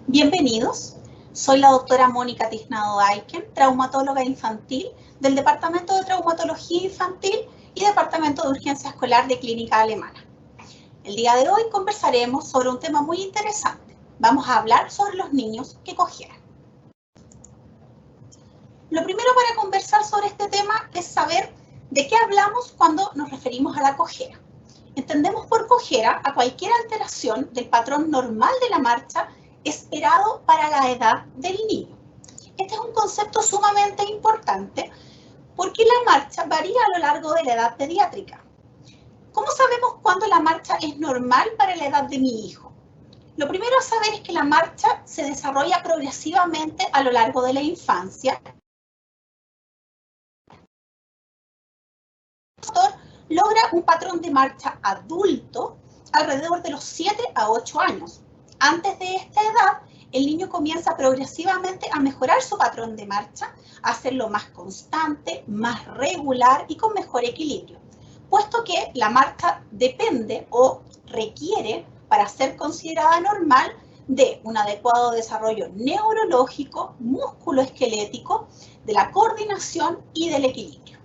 Bienvenidos, soy la doctora Mónica Tiznado Aiken, traumatóloga infantil del Departamento de Traumatología Infantil y Departamento de Urgencia Escolar de Clínica Alemana. El día de hoy conversaremos sobre un tema muy interesante. Vamos a hablar sobre los niños que cogieran. Lo primero para conversar sobre este tema es saber de qué hablamos cuando nos referimos a la cojera. Entendemos por cojera a cualquier alteración del patrón normal de la marcha esperado para la edad del niño. Este es un concepto sumamente importante porque la marcha varía a lo largo de la edad pediátrica. ¿Cómo sabemos cuándo la marcha es normal para la edad de mi hijo? Lo primero a saber es que la marcha se desarrolla progresivamente a lo largo de la infancia. Logra un patrón de marcha adulto alrededor de los 7 a 8 años. Antes de esta edad, el niño comienza progresivamente a mejorar su patrón de marcha, a hacerlo más constante, más regular y con mejor equilibrio, puesto que la marcha depende o requiere, para ser considerada normal, de un adecuado desarrollo neurológico, músculo-esquelético, de la coordinación y del equilibrio.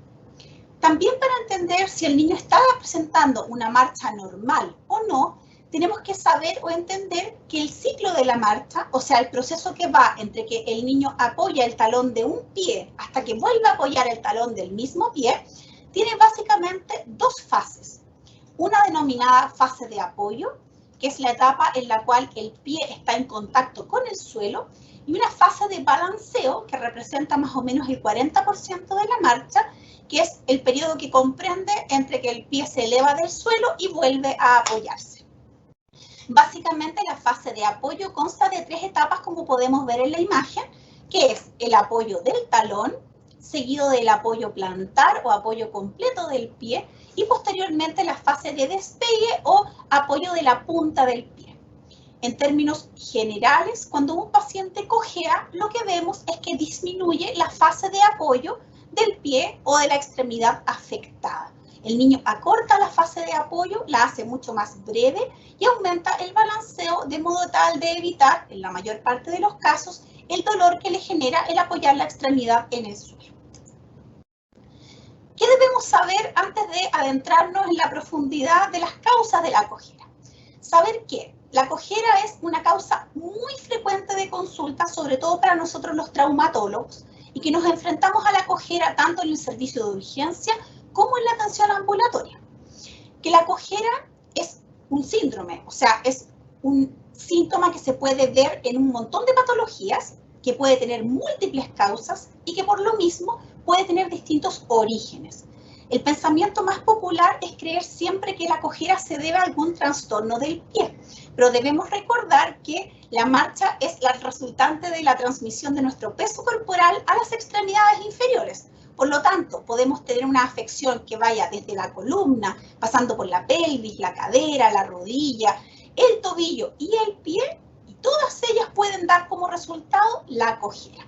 También para entender si el niño está presentando una marcha normal o no, tenemos que saber o entender que el ciclo de la marcha, o sea, el proceso que va entre que el niño apoya el talón de un pie hasta que vuelve a apoyar el talón del mismo pie, tiene básicamente dos fases. Una denominada fase de apoyo, que es la etapa en la cual el pie está en contacto con el suelo, y una fase de balanceo, que representa más o menos el 40% de la marcha, que es el periodo que comprende entre que el pie se eleva del suelo y vuelve a apoyarse. Básicamente la fase de apoyo consta de 3 etapas, como podemos ver en la imagen, que es el apoyo del talón, seguido del apoyo plantar o apoyo completo del pie, y posteriormente la fase de despegue o apoyo de la punta del pie. En términos generales, cuando un paciente cojea, lo que vemos es que disminuye la fase de apoyo del pie o de la extremidad afectada. El niño acorta la fase de apoyo, la hace mucho más breve y aumenta el balanceo de modo tal de evitar, en la mayor parte de los casos, el dolor que le genera el apoyar la extremidad en el suelo. ¿Qué debemos saber antes de adentrarnos en la profundidad de las causas de la cojera? Saber que la cojera es una causa muy frecuente de consulta, sobre todo para nosotros los traumatólogos, y que nos enfrentamos a la cojera tanto en el servicio de urgencia como en la atención ambulatoria. Que la cojera es un síndrome, o sea, es un síntoma que se puede ver en un montón de patologías, que puede tener múltiples causas y que por lo mismo puede tener distintos orígenes. El pensamiento más popular es creer siempre que la cojera se debe a algún trastorno del pie, pero debemos recordar que la marcha es la resultante de la transmisión de nuestro peso corporal a las extremidades inferiores. Por lo tanto, podemos tener una afección que vaya desde la columna, pasando por la pelvis, la cadera, la rodilla, el tobillo y el pie, y todas ellas pueden dar como resultado la cojera.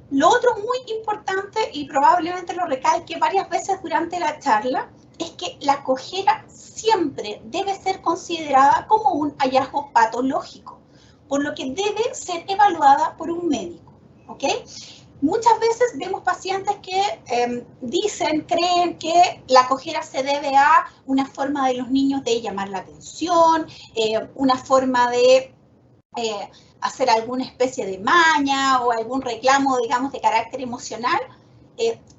Lo otro muy importante, y probablemente lo recalque varias veces durante la charla, es que la cojera siempre debe ser considerada como un hallazgo patológico, por lo que debe ser evaluada por un médico, ¿ok? Muchas veces vemos pacientes que creen que la cojera se debe a una forma de los niños de llamar la atención, una forma de hacer alguna especie de maña o algún reclamo, digamos, de carácter emocional.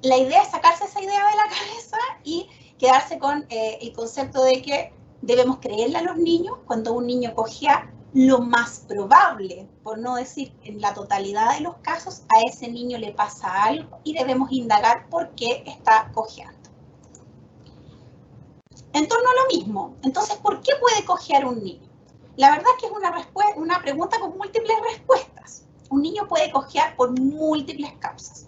La idea es sacarse esa idea de la cabeza y quedarse con el concepto de que debemos creerle a los niños. Cuando un niño cojea, lo más probable, por no decir en la totalidad de los casos, a ese niño le pasa algo y debemos indagar por qué está cojeando. En torno a lo mismo, entonces, ¿por qué puede cojear un niño? La verdad es que es una pregunta con múltiples respuestas. Un niño puede cojear por múltiples causas.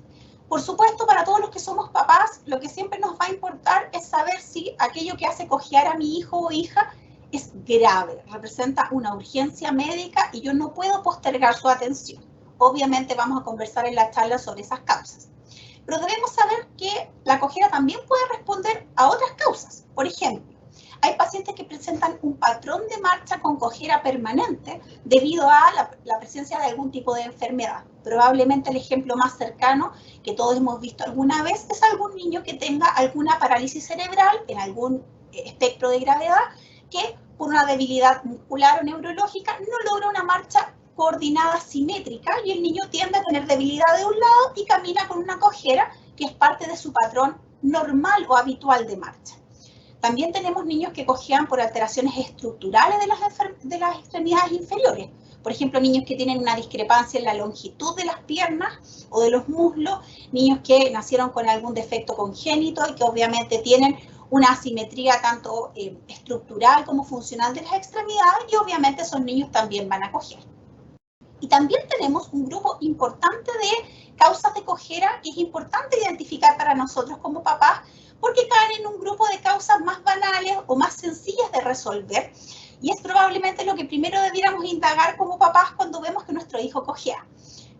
Por supuesto, para todos los que somos papás, lo que siempre nos va a importar es saber si aquello que hace cojear a mi hijo o hija es grave, representa una urgencia médica y yo no puedo postergar su atención. Obviamente vamos a conversar en la charla sobre esas causas. Pero debemos saber que la cojera también puede responder a otras causas. Por ejemplo, hay pacientes que presentan un patrón de marcha con cojera permanente debido a la presencia de algún tipo de enfermedad. Probablemente el ejemplo más cercano que todos hemos visto alguna vez es algún niño que tenga alguna parálisis cerebral en algún espectro de gravedad que por una debilidad muscular o neurológica no logra una marcha coordinada simétrica y el niño tiende a tener debilidad de un lado y camina con una cojera que es parte de su patrón normal o habitual de marcha. También tenemos niños que cojean por alteraciones estructurales de las extremidades inferiores. Por ejemplo, niños que tienen una discrepancia en la longitud de las piernas o de los muslos, niños que nacieron con algún defecto congénito y que obviamente tienen una asimetría tanto estructural como funcional de las extremidades y obviamente esos niños también van a cojear. Y también tenemos un grupo importante de causas de cojera que es importante identificar para nosotros como papás porque caen en un grupo de causas más banales o más sencillas de resolver y es probablemente lo que primero debiéramos indagar como papás cuando vemos que nuestro hijo cojea.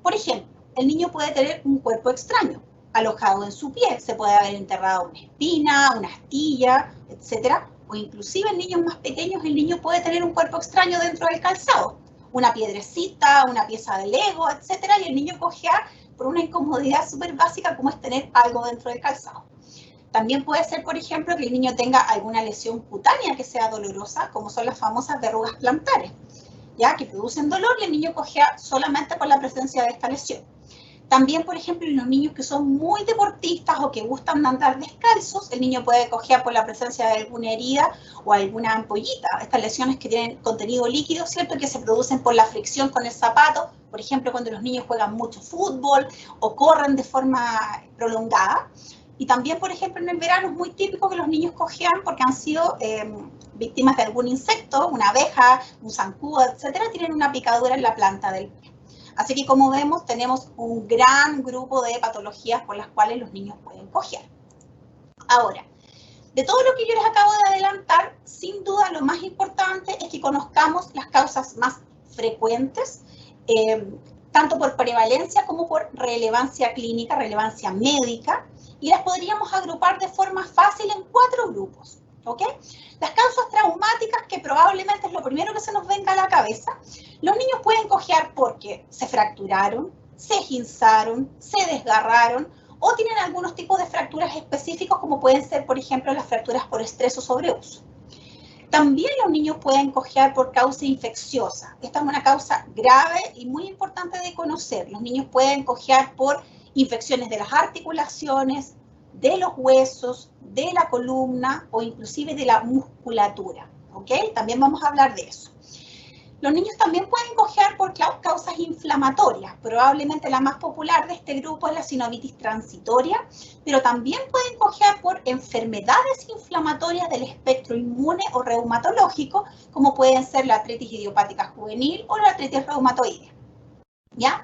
Por ejemplo, el niño puede tener un cuerpo extraño alojado en su pie, se puede haber enterrado una espina, una astilla, etcétera, o inclusive en niños más pequeños el niño puede tener un cuerpo extraño dentro del calzado, una piedrecita, una pieza de Lego, etcétera, y el niño cojea por una incomodidad súper básica como es tener algo dentro del calzado. También puede ser, por ejemplo, que el niño tenga alguna lesión cutánea que sea dolorosa, como son las famosas verrugas plantares, ya que producen dolor y el niño cojea solamente por la presencia de esta lesión. También, por ejemplo, en los niños que son muy deportistas o que gustan andar descalzos, el niño puede cojear por la presencia de alguna herida o alguna ampollita. Estas lesiones que tienen contenido líquido, ¿cierto? Que se producen por la fricción con el zapato, por ejemplo, cuando los niños juegan mucho fútbol o corren de forma prolongada. Y también, por ejemplo, en el verano es muy típico que los niños cojean porque han sido víctimas de algún insecto, una abeja, un zancudo, etcétera, tienen una picadura en la planta del pie. Así que, como vemos, tenemos un gran grupo de patologías por las cuales los niños pueden cojear. Ahora, de todo lo que yo les acabo de adelantar, sin duda lo más importante es que conozcamos las causas más frecuentes, tanto por prevalencia como por relevancia clínica, relevancia médica, y las podríamos agrupar de forma fácil en 4 grupos. ¿Okay? Las causas traumáticas, que probablemente es lo primero que se nos venga a la cabeza, los niños pueden cojear porque se fracturaron, se esguinzaron, se desgarraron o tienen algunos tipos de fracturas específicos como pueden ser, por ejemplo, las fracturas por estrés o sobreuso. También los niños pueden cojear por causa infecciosa. Esta es una causa grave y muy importante de conocer. Los niños pueden cojear por infecciones de las articulaciones, de los huesos, de la columna o inclusive de la musculatura, ¿ok? También vamos a hablar de eso. Los niños también pueden cojear por causas inflamatorias. Probablemente la más popular de este grupo es la sinovitis transitoria, pero también pueden cojear por enfermedades inflamatorias del espectro inmune o reumatológico, como pueden ser la artritis idiopática juvenil o la artritis reumatoide, ¿ya?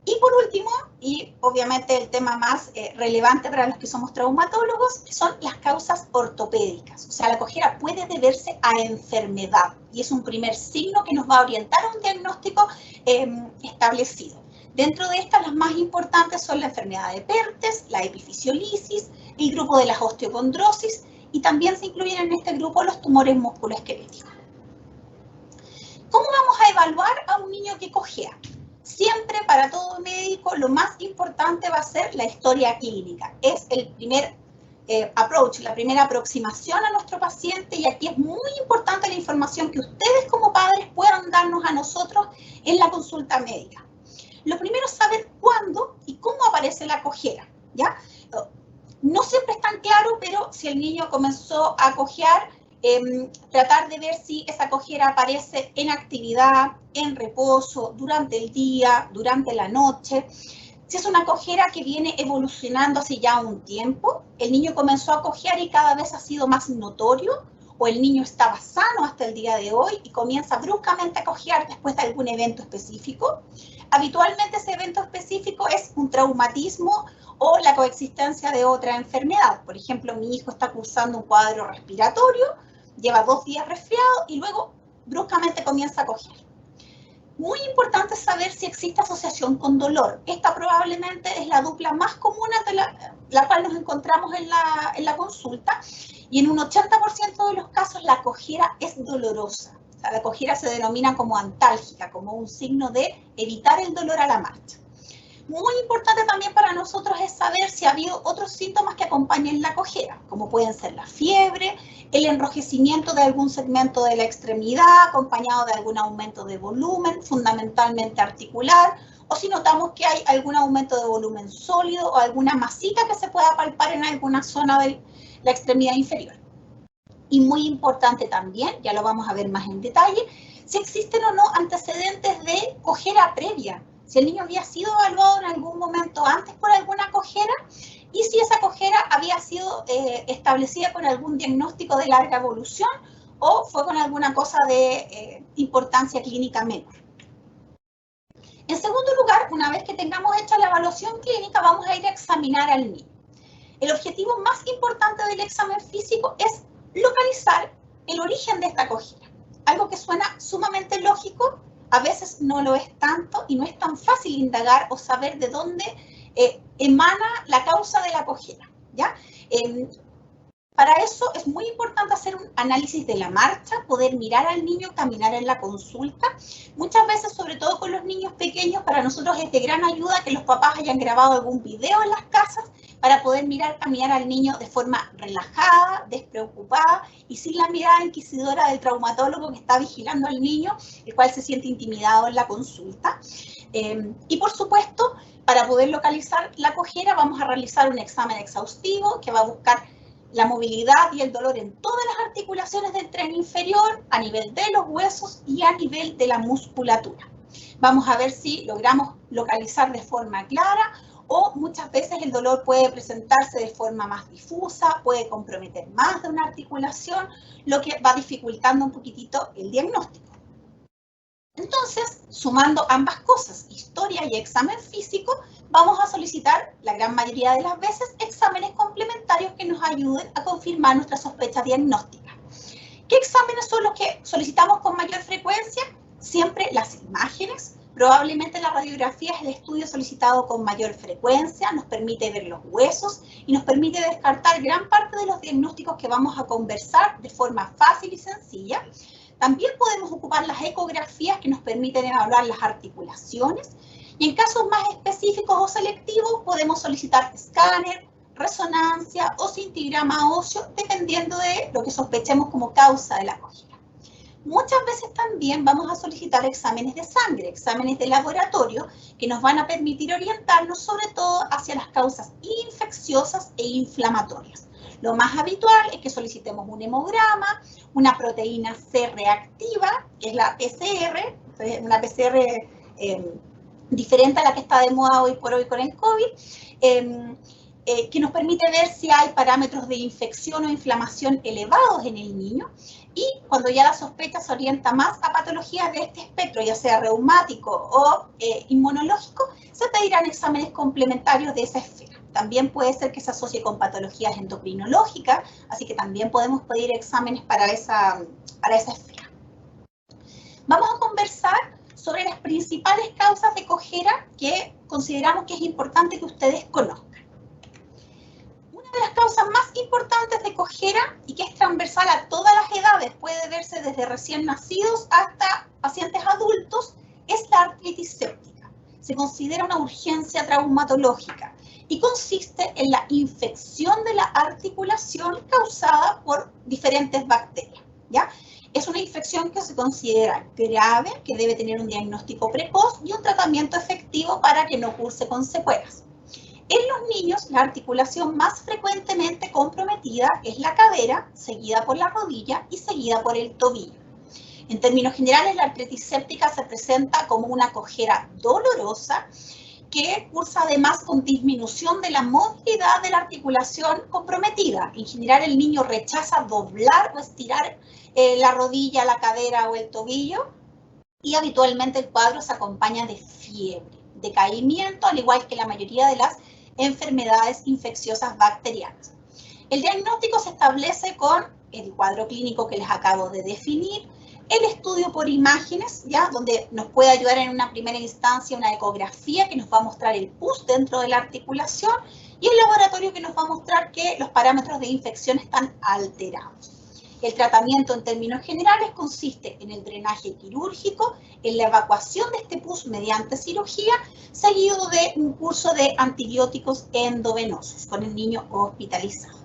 Y por último, y obviamente el tema más relevante para los que somos traumatólogos, son las causas ortopédicas. O sea, la cojera puede deberse a enfermedad y es un primer signo que nos va a orientar a un diagnóstico establecido. Dentro de estas, las más importantes son la enfermedad de Pertes, la epifisiolisis, el grupo de las osteocondrosis y también se incluyen en este grupo los tumores musculoesqueléticos. ¿Cómo vamos a evaluar a un niño que cojea? Siempre para todo médico lo más importante va a ser la historia clínica. Es el primer approach, la primera aproximación a nuestro paciente y aquí es muy importante la información que ustedes como padres puedan darnos a nosotros en la consulta médica. Lo primero es saber cuándo y cómo aparece la cojera, ¿ya? No siempre es tan claro, pero si el niño comenzó a cojear, tratar de ver si esa cojera aparece en actividad, en reposo, durante el día, durante la noche. Si es una cojera que viene evolucionando hace ya un tiempo, el niño comenzó a cojear y cada vez ha sido más notorio, o el niño estaba sano hasta el día de hoy y comienza bruscamente a cojear después de algún evento específico. Habitualmente ese evento específico es un traumatismo o la coexistencia de otra enfermedad. Por ejemplo, mi hijo está cursando un cuadro respiratorio, lleva 2 días resfriado y luego bruscamente comienza a cojear. Muy importante saber si existe asociación con dolor. Esta probablemente es la dupla más común ante la cual nos encontramos en la consulta Y en un 80% de los casos la cojera es dolorosa. O sea, la cojera se denomina como antálgica, como un signo de evitar el dolor a la marcha. Muy importante también para nosotros es saber si ha habido otros síntomas que acompañen la cojera, como pueden ser la fiebre, el enrojecimiento de algún segmento de la extremidad, acompañado de algún aumento de volumen, fundamentalmente articular, o si notamos que hay algún aumento de volumen sólido o alguna masita que se pueda palpar en alguna zona de la extremidad inferior. Y muy importante también, ya lo vamos a ver más en detalle, si existen o no antecedentes de cojera previa. Si el niño había sido evaluado en algún momento antes por alguna cojera y si esa cojera había sido establecida con algún diagnóstico de larga evolución o fue con alguna cosa de importancia clínica menor. En segundo lugar, una vez que tengamos hecha la evaluación clínica, vamos a ir a examinar al niño. El objetivo más importante del examen físico es localizar el origen de esta cojera. Algo que suena sumamente lógico, a veces no lo es tanto y no es tan fácil indagar o saber de dónde emana la causa de la cojera, ¿ya? Para eso es muy importante hacer un análisis de la marcha, poder mirar al niño caminar en la consulta. Muchas veces, sobre todo con los niños pequeños, para nosotros es de gran ayuda que los papás hayan grabado algún video en las casas para poder mirar caminar al niño de forma relajada, despreocupada y sin la mirada inquisidora del traumatólogo que está vigilando al niño, el cual se siente intimidado en la consulta. Y por supuesto, para poder localizar la cojera vamos a realizar un examen exhaustivo que va a buscar la movilidad y el dolor en todas las articulaciones del tren inferior, a nivel de los huesos y a nivel de la musculatura. Vamos a ver si logramos localizar de forma clara o muchas veces el dolor puede presentarse de forma más difusa, puede comprometer más de una articulación, lo que va dificultando un poquitito el diagnóstico. Entonces, sumando ambas cosas, historia y examen físico, vamos a solicitar, la gran mayoría de las veces, exámenes complementarios que nos ayuden a confirmar nuestra sospecha diagnóstica. ¿Qué exámenes son los que solicitamos con mayor frecuencia? Siempre las imágenes. Probablemente la radiografía es el estudio solicitado con mayor frecuencia, nos permite ver los huesos y nos permite descartar gran parte de los diagnósticos que vamos a conversar de forma fácil y sencilla. También podemos ocupar las ecografías que nos permiten evaluar las articulaciones y en casos más específicos o selectivos podemos solicitar escáner, resonancia o cintigrama óseo dependiendo de lo que sospechemos como causa de la cojera. Muchas veces también vamos a solicitar exámenes de sangre, exámenes de laboratorio que nos van a permitir orientarnos sobre todo hacia las causas infecciosas e inflamatorias. Lo más habitual es que solicitemos un hemograma, una proteína C reactiva, que es la PCR, una PCR diferente a la que está de moda hoy por hoy con el COVID, que nos permite ver si hay parámetros de infección o inflamación elevados en el niño. Y cuando ya la sospecha se orienta más a patologías de este espectro, ya sea reumático o inmunológico, se pedirán exámenes complementarios de esa esfera. También puede ser que se asocie con patologías endocrinológicas, así que también podemos pedir exámenes para esa esfera. Vamos a conversar sobre las principales causas de cojera que consideramos que es importante que ustedes conozcan. Una de las causas más importantes de cojera y que es transversal a todas las edades, puede verse desde recién nacidos hasta pacientes adultos, es la artritis séptica. Se considera una urgencia traumatológica y consiste en la infección de la articulación causada por diferentes bacterias, ¿ya? Es una infección que se considera grave, que debe tener un diagnóstico precoz y un tratamiento efectivo para que no curse con secuelas. En los niños, la articulación más frecuentemente comprometida es la cadera, seguida por la rodilla y seguida por el tobillo. En términos generales, la artritis séptica se presenta como una cojera dolorosa que cursa además con disminución de la movilidad de la articulación comprometida. En general, el niño rechaza doblar o estirar la rodilla, la cadera o el tobillo y habitualmente el cuadro se acompaña de fiebre, decaimiento, al igual que la mayoría de las enfermedades infecciosas bacterianas. El diagnóstico se establece con el cuadro clínico que les acabo de definir, el estudio por imágenes, ¿ya? Donde nos puede ayudar en una primera instancia una ecografía que nos va a mostrar el pus dentro de la articulación y el laboratorio que nos va a mostrar que los parámetros de infección están alterados. El tratamiento en términos generales consiste en el drenaje quirúrgico, en la evacuación de este pus mediante cirugía, seguido de un curso de antibióticos endovenosos con el niño hospitalizado.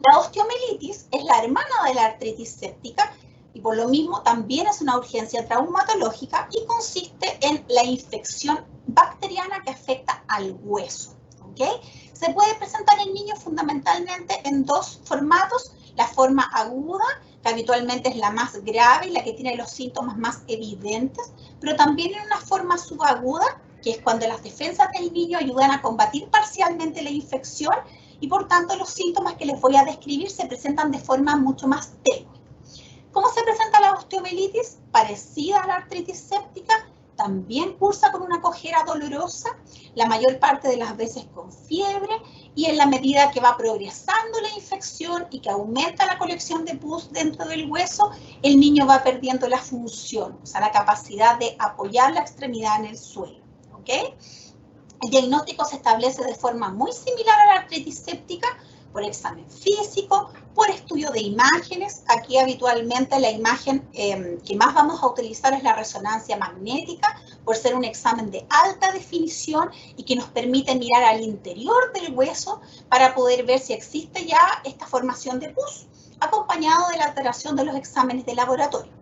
La osteomielitis es la hermana de la artritis séptica y por lo mismo también es una urgencia traumatológica y consiste en la infección bacteriana que afecta al hueso. ¿Okay? Se puede presentar en niños fundamentalmente en dos formatos: la forma aguda, que habitualmente es la más grave y la que tiene los síntomas más evidentes, pero también en una forma subaguda, que es cuando las defensas del niño ayudan a combatir parcialmente la infección y por tanto los síntomas que les voy a describir se presentan de forma mucho más tenue. ¿Cómo se presenta la osteomielitis? Parecida a la artritis séptica, también cursa con una cojera dolorosa, la mayor parte de las veces con fiebre, y en la medida que va progresando la infección y que aumenta la colección de pus dentro del hueso, el niño va perdiendo la función, o sea, la capacidad de apoyar la extremidad en el suelo. ¿Okay? El diagnóstico se establece de forma muy similar a la artritis séptica, por examen físico, por estudio de imágenes. Aquí habitualmente la imagen que más vamos a utilizar es la resonancia magnética, por ser un examen de alta definición y que nos permite mirar al interior del hueso para poder ver si existe ya esta formación de pus, acompañado de la alteración de los exámenes de laboratorio.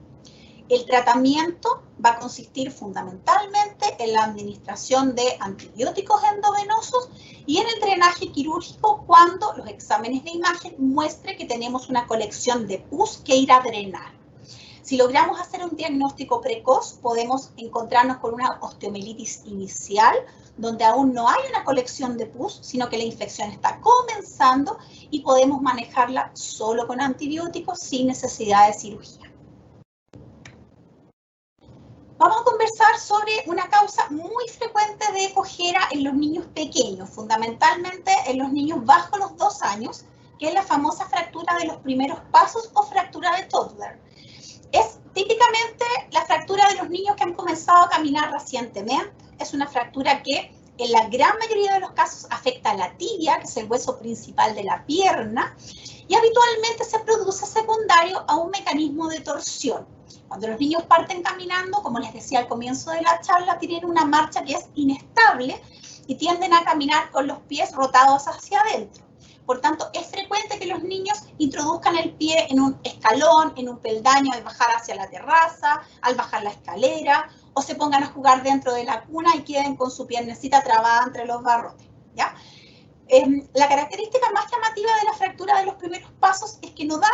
El tratamiento va a consistir fundamentalmente en la administración de antibióticos endovenosos y en el drenaje quirúrgico cuando los exámenes de imagen muestren que tenemos una colección de pus que ir a drenar. Si logramos hacer un diagnóstico precoz, podemos encontrarnos con una osteomielitis inicial, donde aún no hay una colección de pus, sino que la infección está comenzando y podemos manejarla solo con antibióticos sin necesidad de cirugía. Vamos a conversar sobre una causa muy frecuente de cojera en los niños pequeños, fundamentalmente en los niños bajo los 2 años, que es la famosa fractura de los primeros pasos o fractura de toddler. Es típicamente la fractura de los niños que han comenzado a caminar recientemente. Es una fractura que en la gran mayoría de los casos afecta a la tibia, que es el hueso principal de la pierna, y habitualmente se produce secundario a un mecanismo de torsión. Cuando los niños parten caminando, como les decía al comienzo de la charla, tienen una marcha que es inestable y tienden a caminar con los pies rotados hacia adentro. Por tanto, es frecuente que los niños introduzcan el pie en un escalón, en un peldaño al bajar hacia la terraza, al bajar la escalera, o se pongan a jugar dentro de la cuna y queden con su piernecita trabada entre los barrotes, ¿ya? La característica más llamativa de la fractura de los primeros pasos es que no da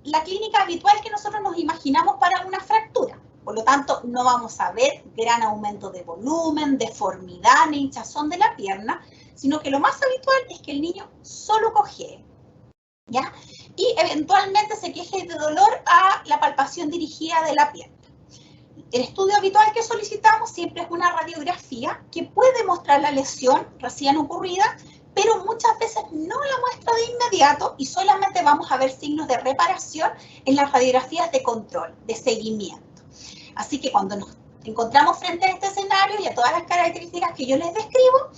la clínica habitual que nosotros nos imaginamos para una fractura. Por lo tanto, no vamos a ver gran aumento de volumen, deformidad ni hinchazón de la pierna, sino que lo más habitual es que el niño solo cojee, ¿ya? Y eventualmente se queje de dolor a la palpación dirigida de la pierna. El estudio habitual que solicitamos siempre es una radiografía que puede mostrar la lesión recién ocurrida, pero muchas veces no la muestra de inmediato y solamente vamos a ver signos de reparación en las radiografías de control, de seguimiento. Así que cuando nos encontramos frente a este escenario y a todas las características que yo les describo,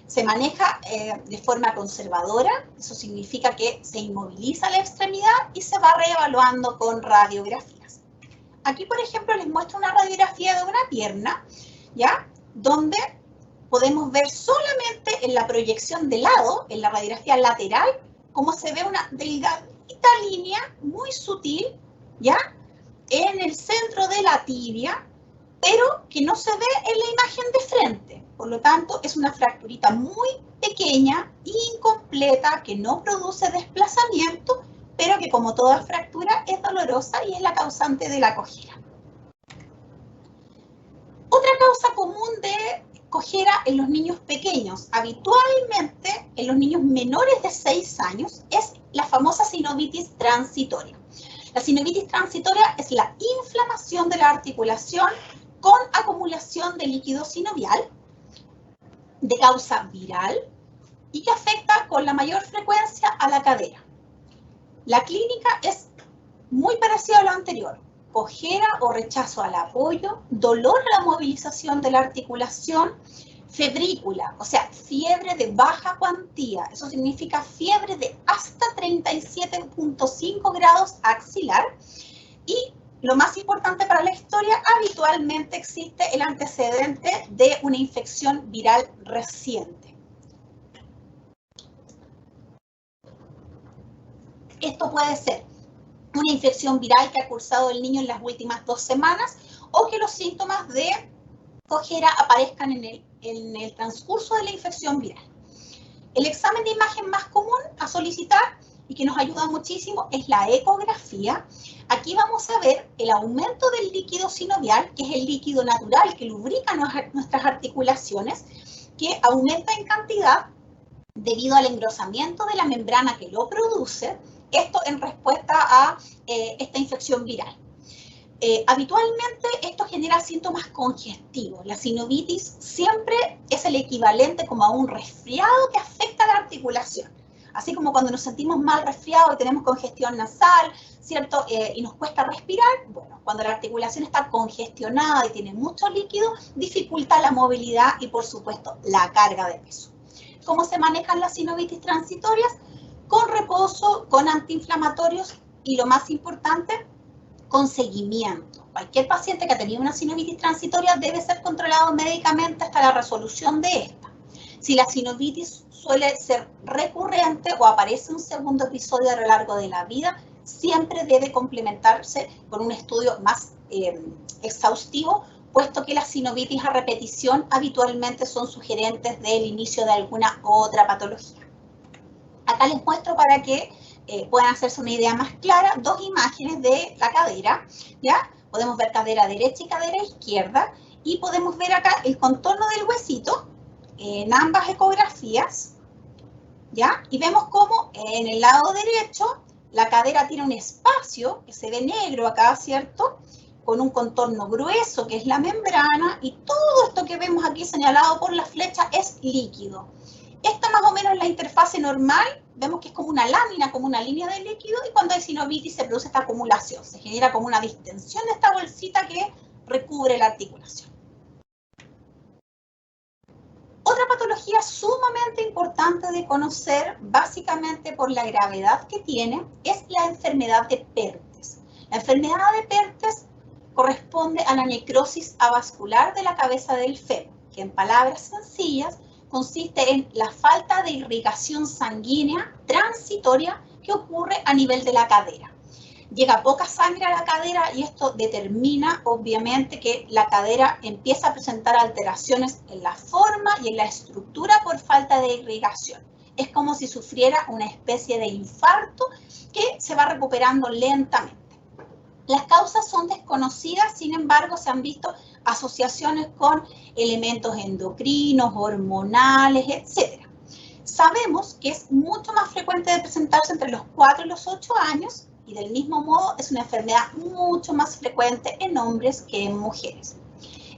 se maneja de forma conservadora. Eso significa que se inmoviliza la extremidad y se va reevaluando con radiografías. Aquí, por ejemplo, les muestro una radiografía de una pierna, ¿ya? Donde podemos ver solamente en la proyección de lado, en la radiografía lateral, cómo se ve una delgadita línea muy sutil, ¿ya? En el centro de la tibia, pero que no se ve en la imagen de frente. Por lo tanto, es una fracturita muy pequeña, incompleta, que no produce desplazamiento, pero que como toda fractura es dolorosa y es la causante de la cojera. Otra causa común de cojera en los niños pequeños, habitualmente en los niños menores de 6 años, es la famosa sinovitis transitoria. La sinovitis transitoria es la inflamación de la articulación con acumulación de líquido sinovial de causa viral y que afecta con la mayor frecuencia a la cadera. La clínica es muy parecida a lo anterior: cojera o rechazo al apoyo, dolor a la movilización de la articulación, Febrícula, o sea, fiebre de baja cuantía. Eso significa fiebre de hasta 37.5 grados axilar. Y lo más importante para la historia, habitualmente existe el antecedente de una infección viral reciente. Esto puede ser una infección viral que ha cursado el niño en las últimas 2 semanas o que los síntomas de cojera aparezcan en el transcurso de la infección viral. El examen de imagen más común a solicitar y que nos ayuda muchísimo es la ecografía. Aquí vamos a ver el aumento del líquido sinovial, que es el líquido natural que lubrica nuestras articulaciones, que aumenta en cantidad debido al engrosamiento de la membrana que lo produce, esto en respuesta a esta infección viral. Habitualmente esto genera síntomas congestivos. La sinovitis siempre es el equivalente como a un resfriado que afecta a la articulación. Así como cuando nos sentimos mal resfriados y tenemos congestión nasal, ¿cierto? Y nos cuesta respirar, bueno, cuando la articulación está congestionada y tiene mucho líquido, dificulta la movilidad y, por supuesto, la carga de peso. ¿Cómo se manejan las sinovitis transitorias? Con reposo, con antiinflamatorios y, lo más importante, con seguimiento. Cualquier paciente que ha tenido una sinovitis transitoria debe ser controlado médicamente hasta la resolución de esta. Si la sinovitis suele ser recurrente o aparece un segundo episodio a lo largo de la vida, siempre debe complementarse con un estudio más exhaustivo, puesto que las sinovitis a repetición habitualmente son sugerentes del inicio de alguna otra patología. Acá les muestro para que puedan hacerse una idea más clara, 2 imágenes de la cadera, ¿ya? Podemos ver cadera derecha y cadera izquierda, y podemos ver acá el contorno del huesito en ambas ecografías, ¿ya? Y vemos cómo en el lado derecho la cadera tiene un espacio que se ve negro acá, ¿cierto? Con un contorno grueso que es la membrana, y todo esto que vemos aquí señalado por la flecha es líquido. Esta más o menos es la interfase normal, vemos que es como una lámina, como una línea de líquido, y cuando hay sinovitis se produce esta acumulación, se genera como una distensión de esta bolsita que recubre la articulación. Otra patología sumamente importante de conocer, básicamente por la gravedad que tiene, es la enfermedad de Perthes. La enfermedad de Perthes corresponde a la necrosis avascular de la cabeza del fémur, que en palabras sencillas consiste en la falta de irrigación sanguínea transitoria que ocurre a nivel de la cadera. Llega poca sangre a la cadera y esto determina, obviamente, que la cadera empieza a presentar alteraciones en la forma y en la estructura por falta de irrigación. Es como si sufriera una especie de infarto que se va recuperando lentamente. Las causas son desconocidas, sin embargo, se han visto asociaciones con elementos endocrinos, hormonales, etc. Sabemos que es mucho más frecuente de presentarse entre los 4 y los 8 años, y del mismo modo es una enfermedad mucho más frecuente en hombres que en mujeres.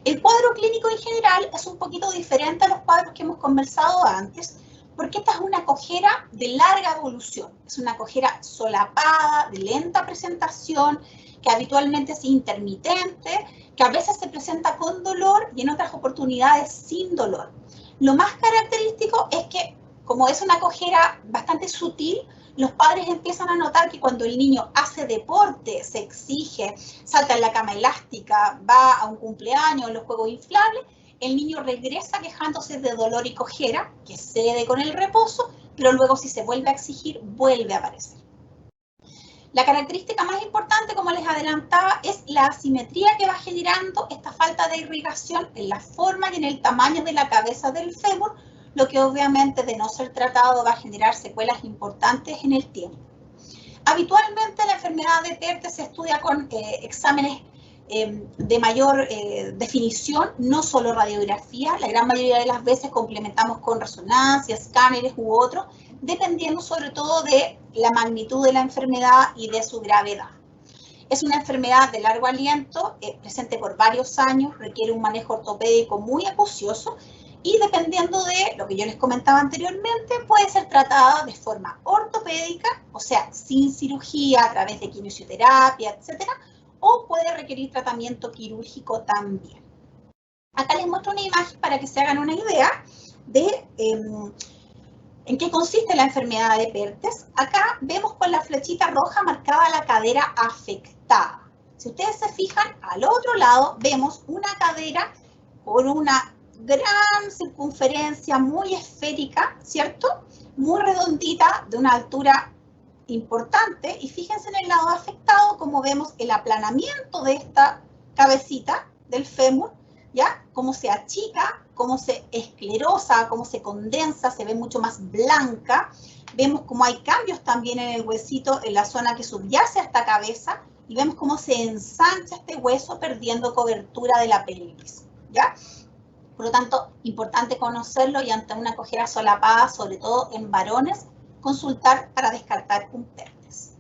El cuadro clínico en general es un poquito diferente a los cuadros que hemos conversado antes, porque esta es una cojera de larga evolución, es una cojera solapada, de lenta presentación, que habitualmente es intermitente, que a veces se presenta con dolor y en otras oportunidades sin dolor. Lo más característico es que, como es una cojera bastante sutil, los padres empiezan a notar que cuando el niño hace deporte, se exige, salta en la cama elástica, va a un cumpleaños, en los juegos inflables, el niño regresa quejándose de dolor y cojera, que cede con el reposo, pero luego si se vuelve a exigir, vuelve a aparecer. La característica más importante, como les adelantaba, es la asimetría que va generando esta falta de irrigación en la forma y en el tamaño de la cabeza del fémur, lo que obviamente de no ser tratado va a generar secuelas importantes en el tiempo. Habitualmente la enfermedad de Perthes se estudia con exámenes de mayor definición, no solo radiografía, la gran mayoría de las veces complementamos con resonancia, escáneres u otros, dependiendo sobre todo de la magnitud de la enfermedad y de su gravedad. Es una enfermedad de largo aliento, presente por varios años, requiere un manejo ortopédico muy acucioso y dependiendo de lo que yo les comentaba anteriormente, puede ser tratada de forma ortopédica, o sea, sin cirugía, a través de quimioterapia, etcétera, o puede requerir tratamiento quirúrgico también. Acá les muestro una imagen para que se hagan una idea de en qué consiste la enfermedad de Perthes. Acá vemos con la flechita roja marcada la cadera afectada. Si ustedes se fijan, al otro lado vemos una cadera con una gran circunferencia muy esférica, ¿cierto? Muy redondita, de una altura importante. Y fíjense en el lado afectado cómo vemos el aplanamiento de esta cabecita del fémur, ¿ya? Cómo se achica, cómo se esclerosa, cómo se condensa, se ve mucho más blanca. Vemos cómo hay cambios también en el huesito, en la zona que subyace a esta cabeza, y vemos cómo se ensancha este hueso perdiendo cobertura de la pelvis, ¿ya? Por lo tanto, importante conocerlo y ante una cojera solapada, sobre todo en varones, consultar para descartar un Perthes.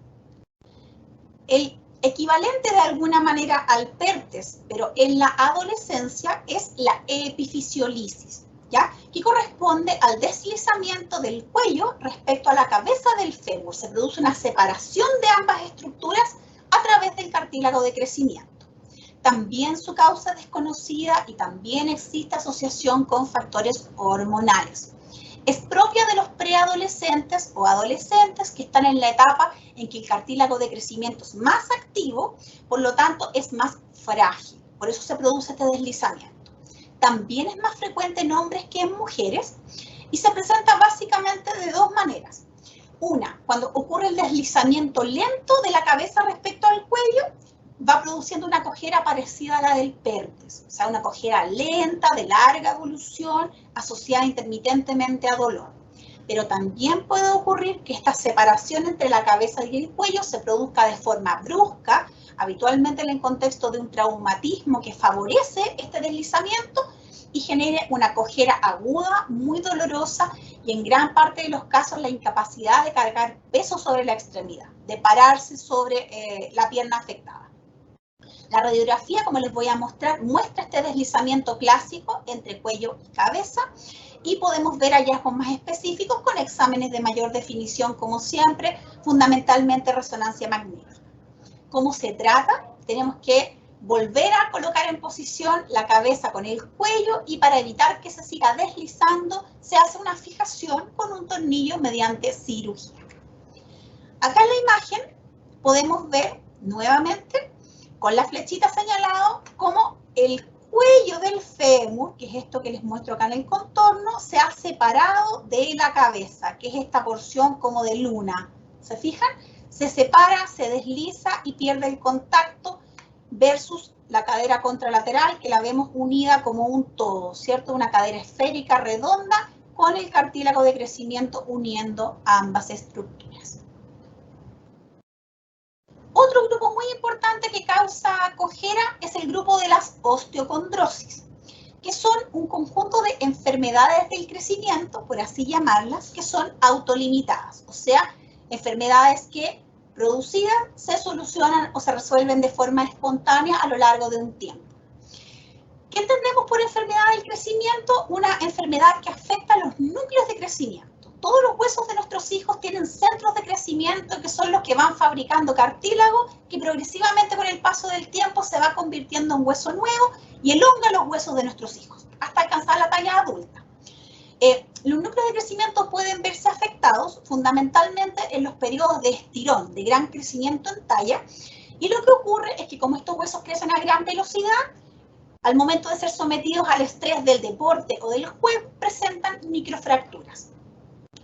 El equivalente de alguna manera al Perthes, pero en la adolescencia, es la epifisiolisis, ¿ya? Que corresponde al deslizamiento del cuello respecto a la cabeza del fémur. Se produce una separación de ambas estructuras a través del cartílago de crecimiento. También su causa es desconocida y también existe asociación con factores hormonales. Es propia de los preadolescentes o adolescentes que están en la etapa en que el cartílago de crecimiento es más activo, por lo tanto es más frágil. Por eso se produce este deslizamiento. También es más frecuente en hombres que en mujeres y se presenta básicamente de dos maneras. Una, cuando ocurre el deslizamiento lento de la cabeza respecto al cuello, va produciendo una cojera parecida a la del Perthes, o sea, una cojera lenta, de larga evolución, asociada intermitentemente a dolor. Pero también puede ocurrir que esta separación entre la cabeza y el cuello se produzca de forma brusca, habitualmente en el contexto de un traumatismo que favorece este deslizamiento y genere una cojera aguda, muy dolorosa y en gran parte de los casos la incapacidad de cargar peso sobre la extremidad, de pararse sobre la pierna afectada. La radiografía, como les voy a mostrar, muestra este deslizamiento clásico entre cuello y cabeza y podemos ver hallazgos más específicos con exámenes de mayor definición, como siempre, fundamentalmente resonancia magnética. ¿Cómo se trata? Tenemos que volver a colocar en posición la cabeza con el cuello y para evitar que se siga deslizando, se hace una fijación con un tornillo mediante cirugía. Acá en la imagen podemos ver nuevamente con la flechita señalado como el cuello del fémur, que es esto que les muestro acá en el contorno, se ha separado de la cabeza, que es esta porción como de luna. ¿Se fijan? Se separa, se desliza y pierde el contacto versus la cadera contralateral, que la vemos unida como un todo, ¿cierto? Una cadera esférica, redonda, con el cartílago de crecimiento uniendo ambas estructuras. Otro grupo muy importante que causa cojera es el grupo de las osteocondrosis, que son un conjunto de enfermedades del crecimiento, por así llamarlas, que son autolimitadas, o sea, enfermedades que producidas se solucionan o se resuelven de forma espontánea a lo largo de un tiempo. ¿Qué entendemos por enfermedad del crecimiento? Una enfermedad que afecta a los núcleos de crecimiento. Todos los huesos de nuestros hijos tienen centros de crecimiento que son los que van fabricando cartílago, que progresivamente con el paso del tiempo se va convirtiendo en hueso nuevo y elonga los huesos de nuestros hijos hasta alcanzar la talla adulta. Los núcleos de crecimiento pueden verse afectados fundamentalmente en los periodos de estirón, de gran crecimiento en talla, y lo que ocurre es que como estos huesos crecen a gran velocidad, al momento de ser sometidos al estrés del deporte o del juego, presentan microfracturas,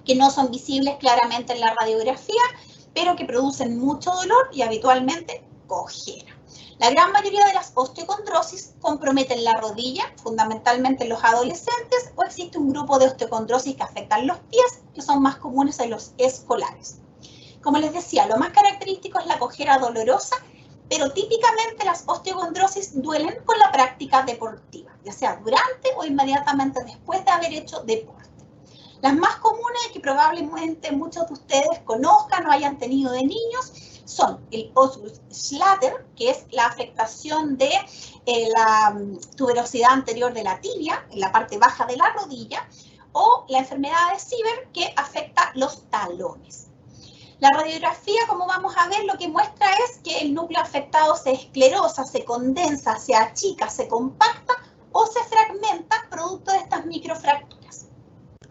que no son visibles claramente en la radiografía, pero que producen mucho dolor y habitualmente cojera. La gran mayoría de las osteocondrosis comprometen la rodilla, fundamentalmente en los adolescentes, o existe un grupo de osteocondrosis que afectan los pies, que son más comunes en los escolares. Como les decía, lo más característico es la cojera dolorosa, pero típicamente las osteocondrosis duelen con la práctica deportiva, ya sea durante o inmediatamente después de haber hecho deporte. Las más comunes, que probablemente muchos de ustedes conozcan o hayan tenido de niños, son el osgus Schlatter, que es la afectación de la tuberosidad anterior de la tibia, en la parte baja de la rodilla, o la enfermedad de Sieber, que afecta los talones. La radiografía, como vamos a ver, lo que muestra es que el núcleo afectado se esclerosa, se condensa, se achica, se compacta o se fragmentan producto de estas microfracturas.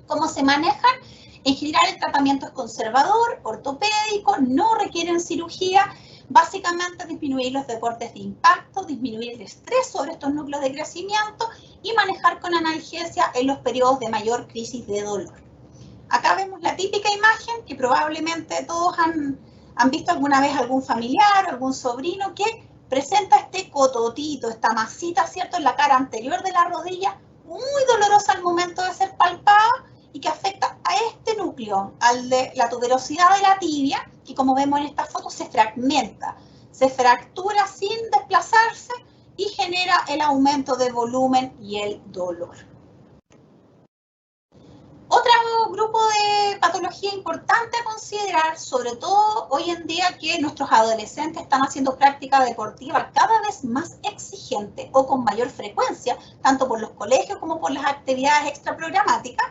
¿Cómo se manejan? En general el tratamiento es conservador, ortopédico, no requieren cirugía. Básicamente disminuir los deportes de impacto, disminuir el estrés sobre estos núcleos de crecimiento y manejar con analgesia en los periodos de mayor crisis de dolor. Acá vemos la típica imagen que probablemente todos han visto alguna vez algún familiar o algún sobrino que presenta este cototito, esta masita, ¿cierto?, en la cara anterior de la rodilla, muy dolorosa al momento de ser palpada y que afecta a este núcleo, al de la tuberosidad de la tibia, que como vemos en esta foto se fragmenta, se fractura sin desplazarse y genera el aumento de volumen y el dolor. Otro grupo de patología importante a considerar, sobre todo hoy en día que nuestros adolescentes están haciendo práctica deportiva cada vez más exigente o con mayor frecuencia, tanto por los colegios como por las actividades extraprogramáticas,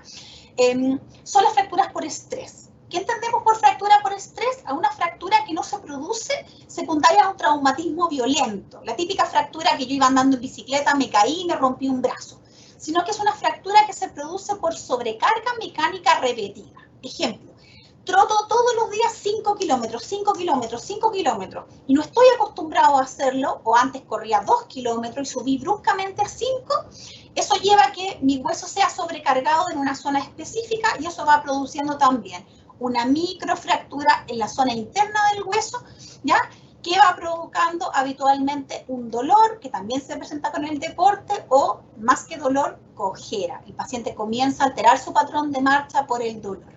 son las fracturas por estrés. ¿Qué entendemos por fractura por estrés? A una fractura que no se produce secundaria a un traumatismo violento. La típica fractura que yo iba andando en bicicleta, me caí y me rompí un brazo. Sino que es una fractura que se produce por sobrecarga mecánica repetida. Ejemplo, troto todos los días 5 kilómetros, 5 kilómetros, 5 kilómetros y no estoy acostumbrado a hacerlo, o antes corría 2 kilómetros y subí bruscamente a 5, eso lleva a que mi hueso sea sobrecargado en una zona específica y eso va produciendo también una microfractura en la zona interna del hueso, ¿ya?, que va provocando habitualmente un dolor que también se presenta con el deporte o, más que dolor, cojera. El paciente comienza a alterar su patrón de marcha por el dolor.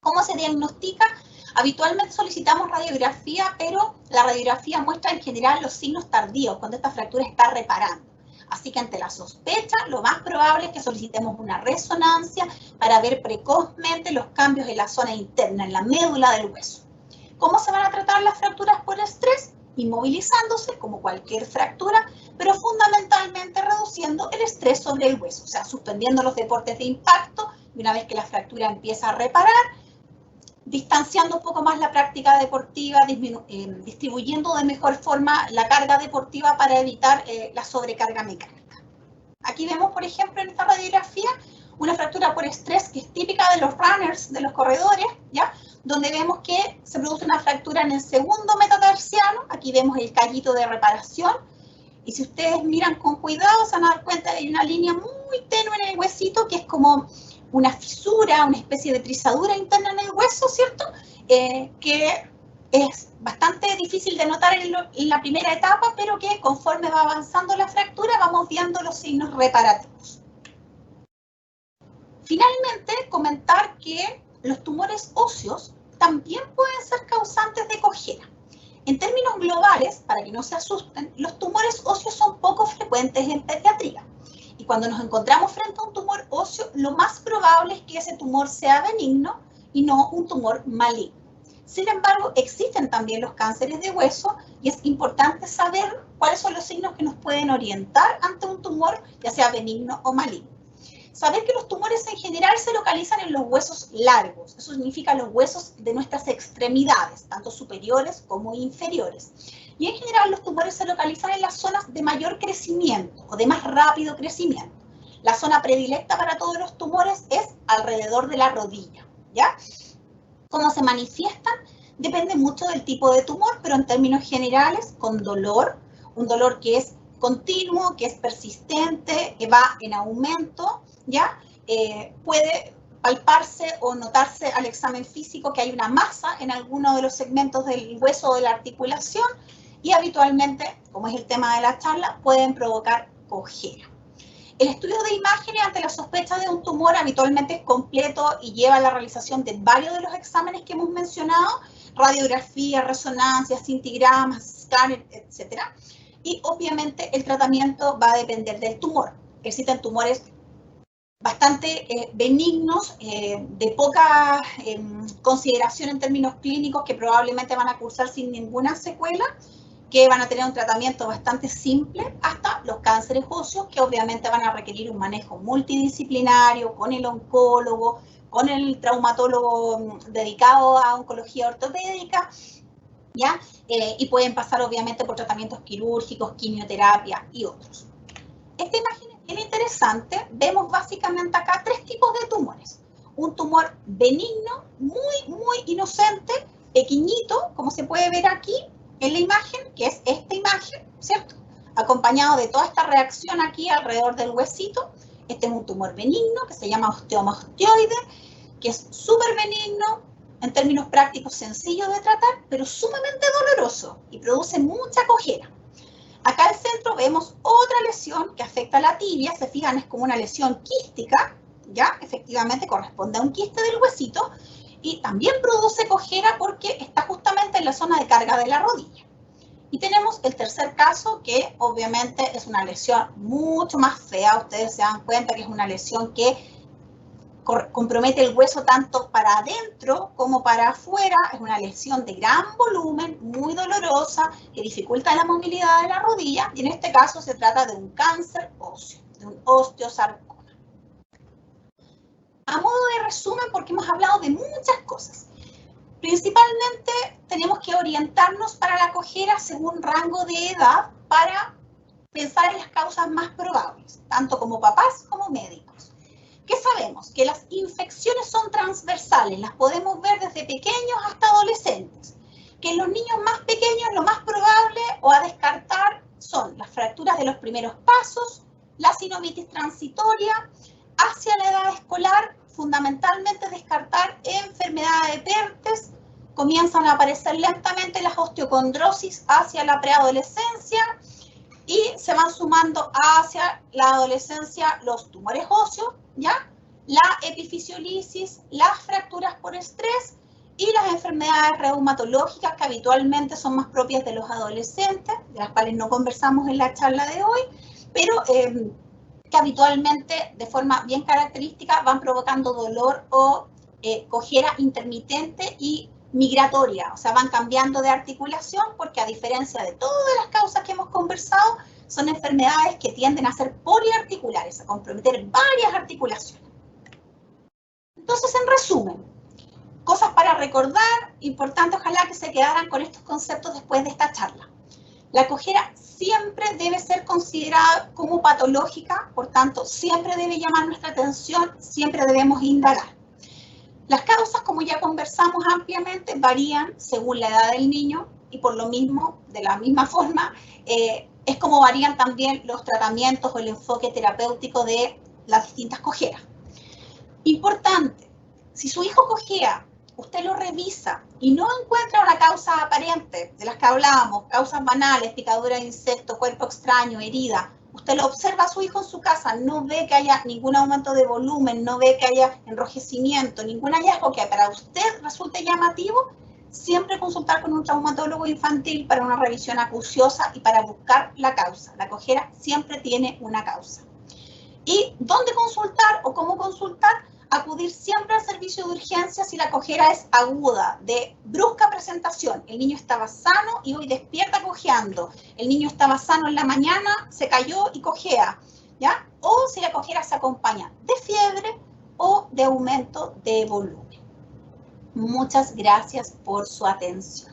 ¿Cómo se diagnostica? Habitualmente solicitamos radiografía, pero la radiografía muestra en general los signos tardíos, cuando esta fractura está reparando. Así que ante la sospecha, lo más probable es que solicitemos una resonancia para ver precozmente los cambios en la zona interna, en la médula del hueso. ¿Cómo se van a tratar las fracturas por estrés? Inmovilizándose, como cualquier fractura, pero fundamentalmente reduciendo el estrés sobre el hueso, o sea, suspendiendo los deportes de impacto y una vez que la fractura empieza a reparar, distanciando un poco más la práctica deportiva, distribuyendo de mejor forma la carga deportiva para evitar la sobrecarga mecánica. Aquí vemos, por ejemplo, en esta radiografía, una fractura por estrés que es típica de los runners, de los corredores, ¿ya?, donde vemos que se produce una fractura en el segundo metatarsiano. Aquí vemos el callito de reparación, y si ustedes miran con cuidado se van a dar cuenta que hay una línea muy tenue en el huesito que es como una fisura, una especie de trizadura interna en el hueso, ¿cierto?, que es bastante difícil de notar en la primera etapa, pero que conforme va avanzando la fractura vamos viendo los signos reparativos. Finalmente, comentar que los tumores óseos también pueden ser causantes de cojera. En términos globales, para que no se asusten, los tumores óseos son poco frecuentes en pediatría. Y cuando nos encontramos frente a un tumor óseo, lo más probable es que ese tumor sea benigno y no un tumor maligno. Sin embargo, existen también los cánceres de hueso y es importante saber cuáles son los signos que nos pueden orientar ante un tumor, ya sea benigno o maligno. Saber que los tumores en general se localizan en los huesos largos, eso significa los huesos de nuestras extremidades, tanto superiores como inferiores. Y en general los tumores se localizan en las zonas de mayor crecimiento o de más rápido crecimiento. La zona predilecta para todos los tumores es alrededor de la rodilla, ¿ya? ¿Cómo se manifiestan? Depende mucho del tipo de tumor, pero en términos generales, con dolor, un dolor que es continuo, que es persistente, que va en aumento, ¿ya? Puede palparse o notarse al examen físico que hay una masa en alguno de los segmentos del hueso o de la articulación y habitualmente, como es el tema de la charla, pueden provocar cojera. El estudio de imágenes ante la sospecha de un tumor habitualmente es completo y lleva a la realización de varios de los exámenes que hemos mencionado, radiografía, resonancia, cintigramas, escáner, etc. Y obviamente el tratamiento va a depender del tumor. Existen tumores bastante benignos, de poca consideración en términos clínicos, que probablemente van a cursar sin ninguna secuela, que van a tener un tratamiento bastante simple, hasta los cánceres óseos, que obviamente van a requerir un manejo multidisciplinario con el oncólogo, con el traumatólogo dedicado a oncología ortopédica, ¿ya? Y pueden pasar obviamente por tratamientos quirúrgicos, quimioterapia y otros. Esta imagen bien interesante, vemos básicamente acá 3 tipos de tumores. Un tumor benigno, muy inocente, pequeñito, como se puede ver aquí en la imagen, que es esta imagen, ¿cierto? Acompañado de toda esta reacción aquí alrededor del huesito. Este es un tumor benigno que se llama osteoma osteoide, que es súper benigno, en términos prácticos sencillo de tratar, pero sumamente doloroso y produce mucha cojera. Acá al centro vemos otra lesión que afecta a la tibia, se fijan, es como una lesión quística, ya, efectivamente corresponde a un quiste del huesito, y también produce cojera porque está justamente en la zona de carga de la rodilla. Y tenemos el tercer caso, que obviamente es una lesión mucho más fea, ustedes se dan cuenta que es una lesión que compromete el hueso tanto para adentro como para afuera, es una lesión de gran volumen, muy dolorosa, que dificulta la movilidad de la rodilla, y en este caso se trata de un cáncer óseo, de un osteosarcoma. A modo de resumen, porque hemos hablado de muchas cosas, principalmente tenemos que orientarnos para la cojera según rango de edad para pensar en las causas más probables, tanto como papás como médicos. ¿Qué sabemos? Que las infecciones son transversales, las podemos ver desde pequeños hasta adolescentes. Que en los niños más pequeños lo más probable o a descartar son las fracturas de los primeros pasos, la sinovitis transitoria, hacia la edad escolar, fundamentalmente descartar enfermedades de Pertes, comienzan a aparecer lentamente las osteocondrosis hacia la preadolescencia, y se van sumando hacia la adolescencia los tumores óseos, ¿ya? La epifisiolisis, las fracturas por estrés y las enfermedades reumatológicas que habitualmente son más propias de los adolescentes, de las cuales no conversamos en la charla de hoy, pero que habitualmente de forma bien característica van provocando dolor o cojera intermitente y migratoria, o sea, van cambiando de articulación porque a diferencia de todas las causas que hemos conversado, son enfermedades que tienden a ser poliarticulares, a comprometer varias articulaciones. Entonces, en resumen, cosas para recordar, importante ojalá que se quedaran con estos conceptos después de esta charla. La cojera siempre debe ser considerada como patológica, por tanto, siempre debe llamar nuestra atención, siempre debemos indagar. Las causas, como ya conversamos ampliamente, varían según la edad del niño y por lo mismo, de la misma forma, es como varían también los tratamientos o el enfoque terapéutico de las distintas cojeras. Importante, si su hijo cojea, usted lo revisa y no encuentra una causa aparente de las que hablábamos, causas banales, picadura de insecto, cuerpo extraño, herida, usted lo observa a su hijo en su casa, no ve que haya ningún aumento de volumen, no ve que haya enrojecimiento, ningún hallazgo que para usted resulte llamativo, siempre consultar con un traumatólogo infantil para una revisión acuciosa y para buscar la causa. La cojera siempre tiene una causa. ¿Y dónde consultar o cómo consultar? Acudir siempre al servicio de urgencia si la cojera es aguda, de brusca presentación. El niño estaba sano y hoy despierta cojeando. El niño estaba sano en la mañana, se cayó y cojea, ¿ya? O si la cojera se acompaña de fiebre o de aumento de volumen. Muchas gracias por su atención.